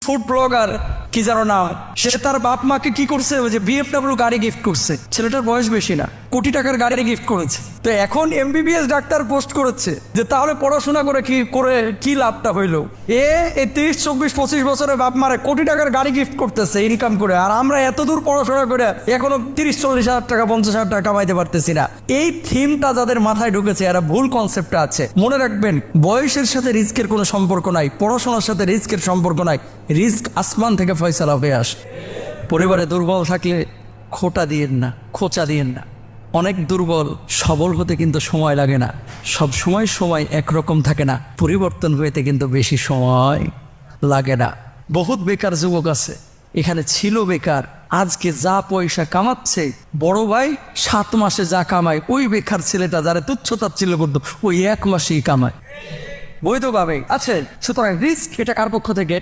Food blogger কি জানো না, সে তার বাপ মাকে কি করছে, ওই যে বিএফডব্লিউ গাড়ি গিফট করছে। ছেলেটার বয়স বেশি না, কোটি টাকার গাড়ি গিফট করেছে। তো এখন এমবিবিএস ডাক্তার পোস্ট করেছে যে তাহলে পড়াশোনা করে কি লাভটা হইলো। এ 30, 24, 25 বছরের বাপ মারে কোটি টাকার গাড়ি গিফট করতেছে ইনকাম করে, আর আমরা এত দূর পড়াশোনা করে এখনো 30-40 হাজার টাকা 50 হাজার টাকা কামাইতে পারতেছি না। এই থিমটা যাদের মাথায় ঢুকেছে এরা ভুল কনসেপ্টে আছে। মনে রাখবেন, বয়সের সাথে রিস্কের কোনো সম্পর্ক নাই, পড়াশোনার সাথে রিস্কের সম্পর্ক নাই। রিস্ক আসমান থেকে ফয়সালা হয়ে আসে। পরিবারে দুর্বল থাকলে খোঁচা দিয়েন না। অনেক দুর্বল সবল হতে কিন্তু সময় লাগে না, সব সময় একরকম থাকে না, পরিবর্তন হইতে কিন্তু বেশি সময় লাগে না। বহুত বেকার যুবক আছে, এখানে ছিল বেকার, আজকে যা পয়সা কামাচ্ছে, বড় ভাই 7 মাসে যা কামায় ওই বেকার ছেলেটা যারা তুচ্ছতাচ্ছিল্য করতো ওই 1 মাসেই কামায় বৈধভাবে আছে। সুতরাং রিস্ক এটা কার পক্ষ থেকে?